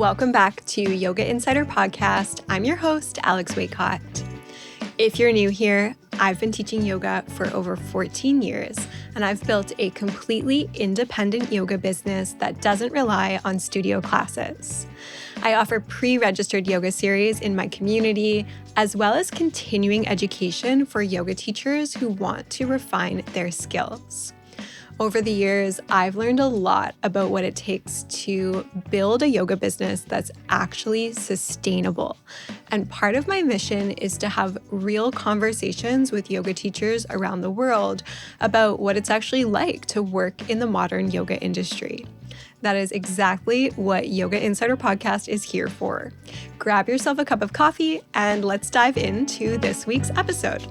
Welcome back to Yoga Insider Podcast. I'm your host, Alex Waycott. If you're new here, I've been teaching yoga for over 14 years, and I've built a completely independent yoga business that doesn't rely on studio classes. I offer pre-registered yoga series in my community, as well as continuing education for yoga teachers who want to refine their skills. Over the years, I've learned a lot about what it takes to build a yoga business that's actually sustainable. And part of my mission is to have real conversations with yoga teachers around the world about what it's actually like to work in the modern yoga industry. That is exactly what Yoga Insider Podcast is here for. Grab yourself a cup of coffee and let's dive into this week's episode.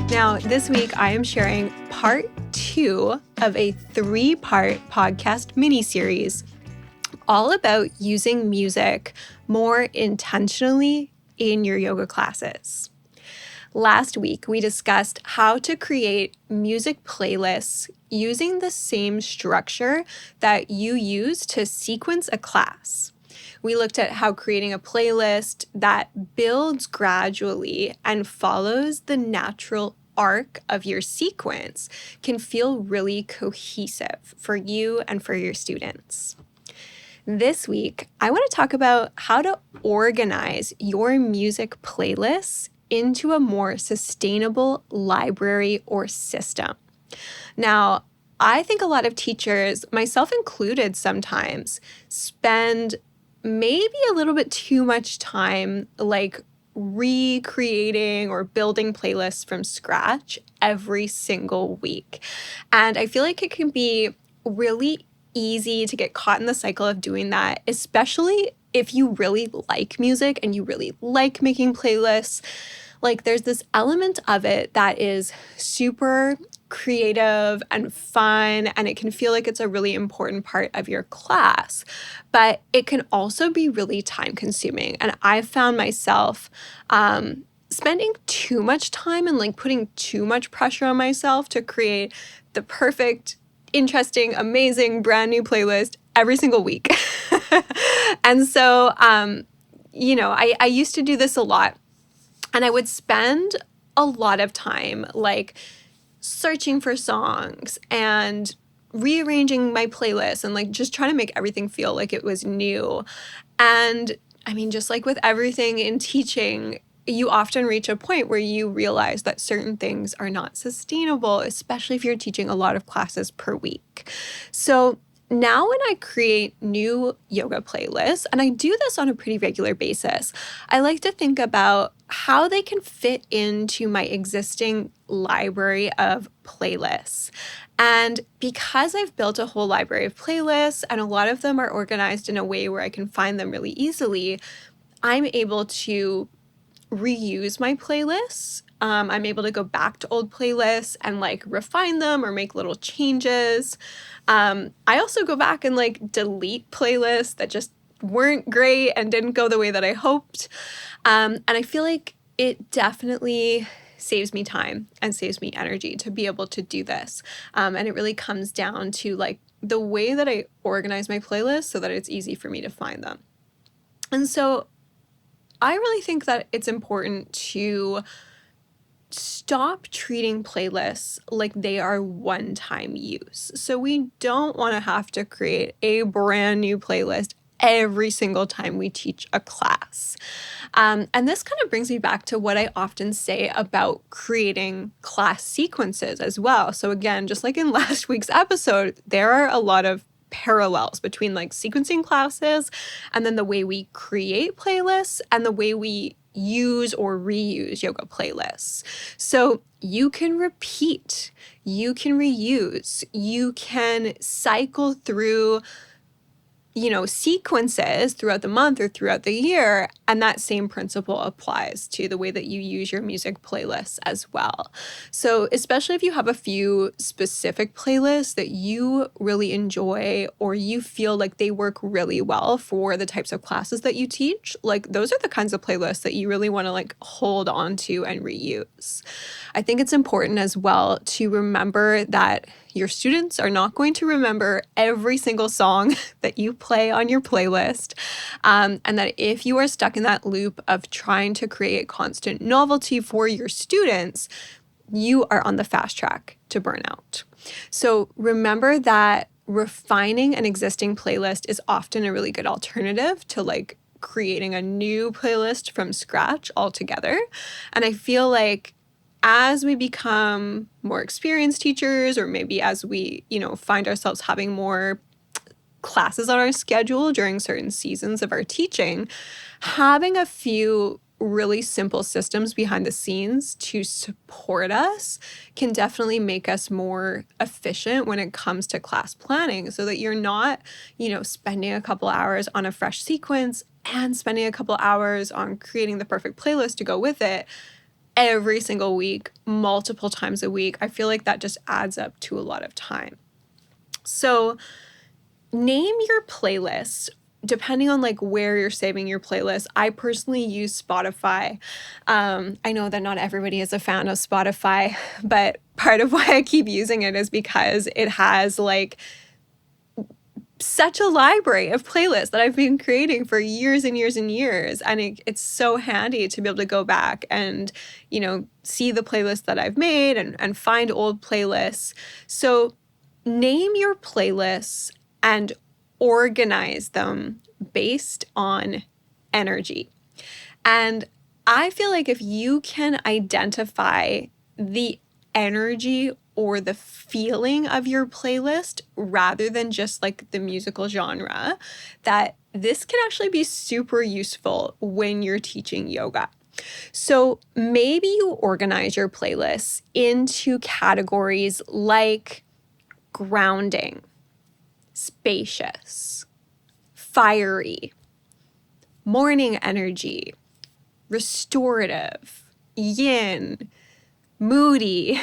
Now, this week I am sharing part 2 of a 3-part podcast mini-series all about using music more intentionally in your yoga classes. Last week, we discussed how to create music playlists using the same structure that you use to sequence a class. We looked at how creating a playlist that builds gradually and follows the natural arc of your sequence can feel really cohesive for you and for your students. This week, I want to talk about how to organize your music playlists into a more sustainable library or system. Now, I think a lot of teachers, myself included sometimes, spend maybe a little bit too much time recreating or building playlists from scratch every single week. And I feel like it can be really easy to get caught in the cycle of doing that, especially if you really like music and you really like making playlists. Like, there's this element of it that is super creative and fun, and it can feel like it's a really important part of your class, but it can also be really time consuming. And I've found myself spending too much time and putting too much pressure on myself to create the perfect, interesting, amazing, brand new playlist every single week. And so, I used to do this a lot, and I would spend a lot of time searching for songs and rearranging my playlist and just trying to make everything feel like it was new. And I mean, just like with everything in teaching, you often reach a point where you realize that certain things are not sustainable, especially if you're teaching a lot of classes per week. So now when I create new yoga playlists, and I do this on a pretty regular basis, I like to think about how they can fit into my existing library of playlists. And because I've built a whole library of playlists, and a lot of them are organized in a way where I can find them really easily, I'm able to reuse my playlists. I'm able to go back to old playlists and refine them or make little changes. I also go back and delete playlists that just weren't great and didn't go the way that I hoped. And I feel like it definitely saves me time and saves me energy to be able to do this. And it really comes down to the way that I organize my playlists so that it's easy for me to find them. And so I really think that it's important to stop treating playlists like they are one-time use. So we don't want to have to create a brand new playlist every single time we teach a class. And this kind of brings me back to what I often say about creating class sequences as well. So again, just like in last week's episode, there are a lot of parallels between sequencing classes and then the way we create playlists and the way we use or reuse yoga playlists. So you can repeat, you can reuse, you can cycle through sequences throughout the month or throughout the year. And that same principle applies to the way that you use your music playlists as well. So especially if you have a few specific playlists that you really enjoy or you feel like they work really well for the types of classes that you teach, those are the kinds of playlists that you really want to hold on to and reuse. I think it's important as well to remember that Your students are not going to remember every single song that you play on your playlist. And that if you are stuck in that loop of trying to create constant novelty for your students, you are on the fast track to burnout. So remember that refining an existing playlist is often a really good alternative to like creating a new playlist from scratch altogether. And I feel like as we become more experienced teachers, or maybe as we, find ourselves having more classes on our schedule during certain seasons of our teaching, having a few really simple systems behind the scenes to support us can definitely make us more efficient when it comes to class planning, so that you're not, spending a couple hours on a fresh sequence and spending a couple hours on creating the perfect playlist to go with it every single week, multiple times a week. I feel like that just adds up to a lot of time. So name your playlist depending on like where you're saving your playlist. I personally use Spotify. I know that not everybody is a fan of Spotify, but part of why I keep using it is because it has like such a library of playlists that I've been creating for years and years and years. And it's so handy to be able to go back and, see the playlist that I've made and find old playlists. So name your playlists and organize them based on energy. And I feel like if you can identify the energy or the feeling of your playlist rather than just like the musical genre, that this can actually be super useful when you're teaching yoga. So maybe you organize your playlists into categories like grounding, spacious, fiery, morning energy, restorative, yin, moody,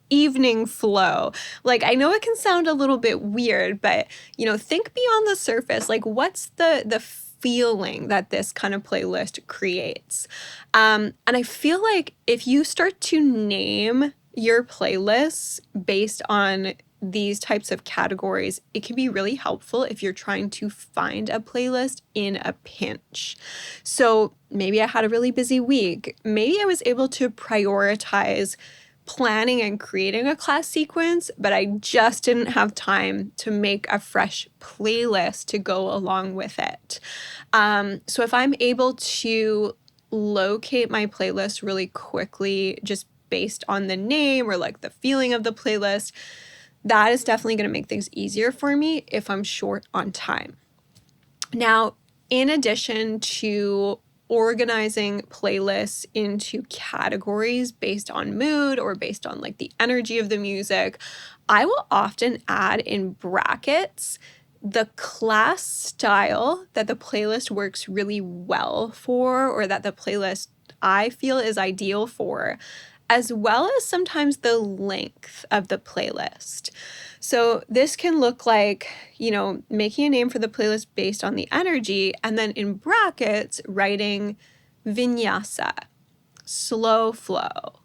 evening flow. Like, I know it can sound a little bit weird, but, think beyond the surface. Like, what's the feeling that this kind of playlist creates? And I feel like if you start to name your playlists based on these types of categories, it can be really helpful if you're trying to find a playlist in a pinch. So maybe I had a really busy week. Maybe I was able to prioritize planning and creating a class sequence, but I just didn't have time to make a fresh playlist to go along with it. So if I'm able to locate my playlist really quickly, just based on the name or like the feeling of the playlist, that is definitely going to make things easier for me if I'm short on time. Now, in addition to organizing playlists into categories based on mood or based on like the energy of the music, I will often add in brackets the class style that the playlist works really well for, or that the playlist I feel is ideal for, as well as sometimes the length of the playlist. So this can look like, making a name for the playlist based on the energy, and then in brackets, writing vinyasa, slow flow,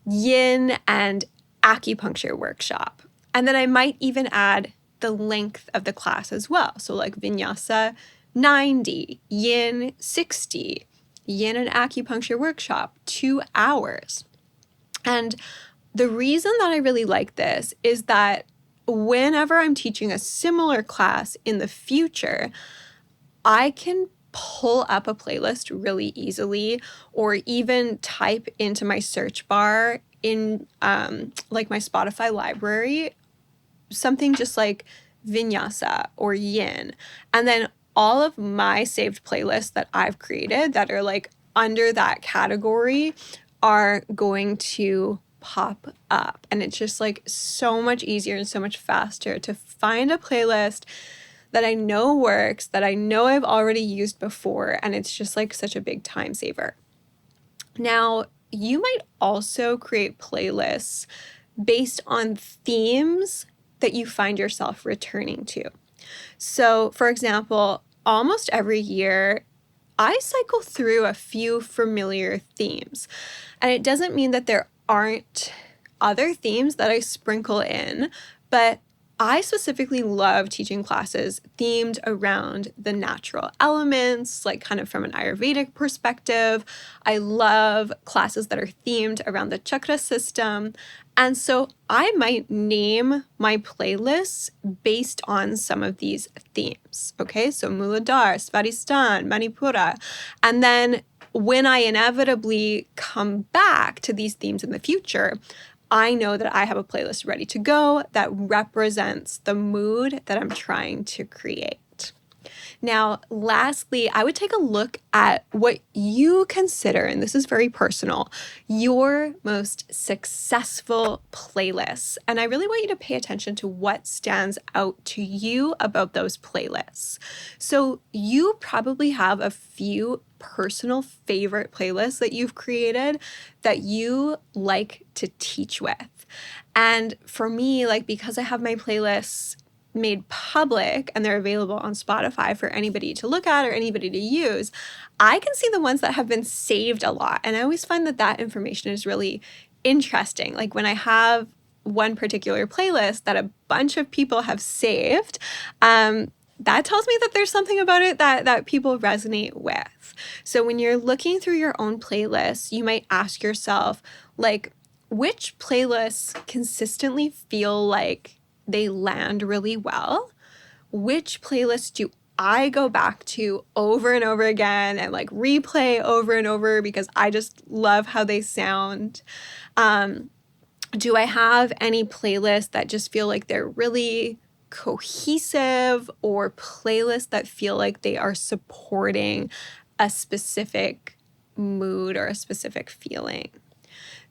yin and acupuncture workshop. And then I might even add the length of the class as well. So like vinyasa 90, yin 60, yin and acupuncture workshop 2 hours. And the reason that I really like this is that whenever I'm teaching a similar class in the future, I can pull up a playlist really easily, or even type into my search bar in like my Spotify library, something just like vinyasa or yin. And then all of my saved playlists that I've created that are like under that category are going to pop up. And it's just like so much easier and so much faster to find a playlist that I know works, that I know I've already used before, and it's just like such a big time saver. Now, you might also create playlists based on themes that you find yourself returning to. So, for example, almost every year, I cycle through a few familiar themes. And it doesn't mean that there aren't other themes that I sprinkle in, But I specifically love teaching classes themed around the natural elements, like kind of from an Ayurvedic perspective. I love classes that are themed around the chakra system. And so I might name my playlists based on some of these themes. Okay, so Muladhara, Svadhisthana, Manipura. And then when I inevitably come back to these themes in the future, I know that I have a playlist ready to go that represents the mood that I'm trying to create. Now, lastly, I would take a look at what you consider, and this is very personal, your most successful playlists. And I really want you to pay attention to what stands out to you about those playlists. So you probably have a few personal favorite playlists that you've created that you like to teach with. And for me, like, because I have my playlists made public and they're available on Spotify for anybody to look at or anybody to use, I can see the ones that have been saved a lot. And I always find that that information is really interesting. Like when I have one particular playlist that a bunch of people have saved, that tells me that there's something about it that people resonate with. So when you're looking through your own playlists, you might ask yourself, like, which playlists consistently feel like they land really well? Which playlists do I go back to over and over again and like replay over and over because I just love how they sound? Do I have any playlists that just feel like they're really cohesive, or playlists that feel like they are supporting a specific mood or a specific feeling?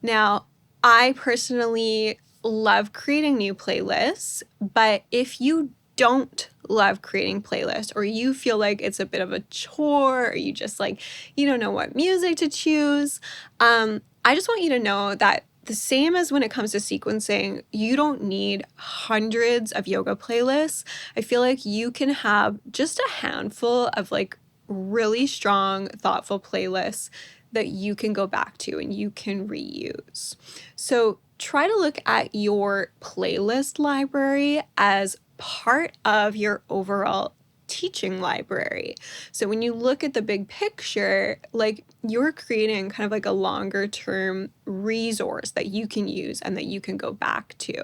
Now, I personally love creating new playlists, but if you don't love creating playlists, or you feel like it's a bit of a chore, or you just like, you don't know what music to choose, I just want you to know that the same as when it comes to sequencing, you don't need hundreds of yoga playlists. I feel like you can have just a handful of like really strong, thoughtful playlists that you can go back to and you can reuse. So try to look at your playlist library as part of your overall teaching library. So when you look at the big picture, like you're creating kind of like a longer term resource that you can use and that you can go back to.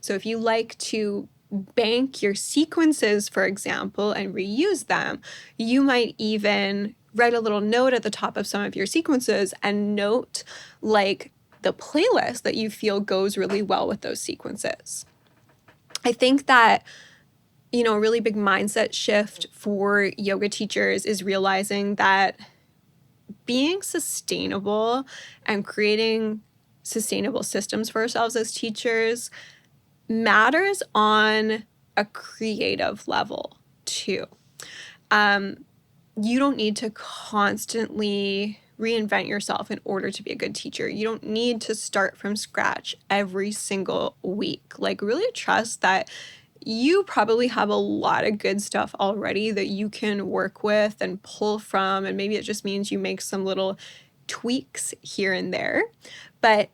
So if you like to bank your sequences, for example, and reuse them, you might even write a little note at the top of some of your sequences and note like the playlist that you feel goes really well with those sequences. I think that, you know, a really big mindset shift for yoga teachers is realizing that being sustainable and creating sustainable systems for ourselves as teachers matters on a creative level too. You don't need to constantly reinvent yourself in order to be a good teacher. You don't need to start from scratch every single week. Like, really trust that you probably have a lot of good stuff already that you can work with and pull from, and maybe it just means you make some little tweaks here and there. But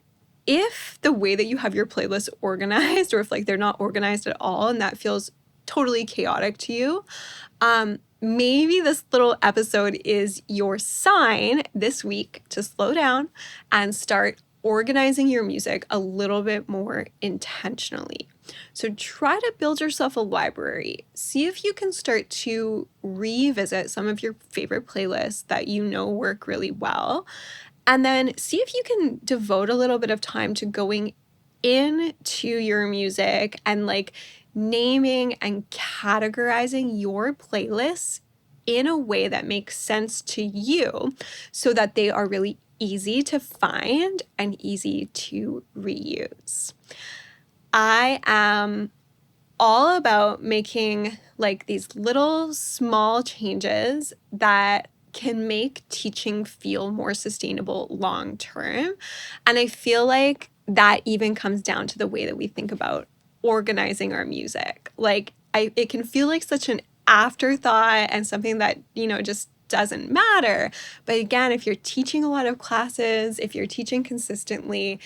if the way that you have your playlist organized, or if like they're not organized at all and that feels totally chaotic to you, maybe this little episode is your sign this week to slow down and start organizing your music a little bit more intentionally. So try to build yourself a library. See if you can start to revisit some of your favorite playlists that you know work really well. And then see if you can devote a little bit of time to going into your music and like naming and categorizing your playlists in a way that makes sense to you so that they are really easy to find and easy to reuse. I am all about making like these little small changes that can make teaching feel more sustainable long term. And I feel like that even comes down to the way that we think about organizing our music. Like it can feel like such an afterthought and something that, you know, just doesn't matter. But again, if you're teaching a lot of classes, if you're teaching consistently,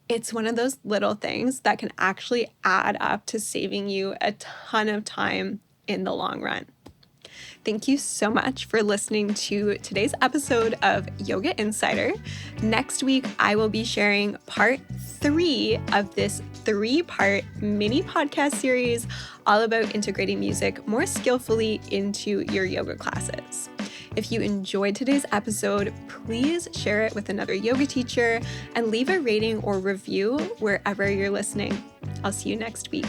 it's one of those little things that can actually add up to saving you a ton of time in the long run. Thank you so much for listening to today's episode of Yoga Insider. Next week, I will be sharing part 3 of this 3-part mini podcast series all about integrating music more skillfully into your yoga classes. If you enjoyed today's episode, please share it with another yoga teacher and leave a rating or review wherever you're listening. I'll see you next week.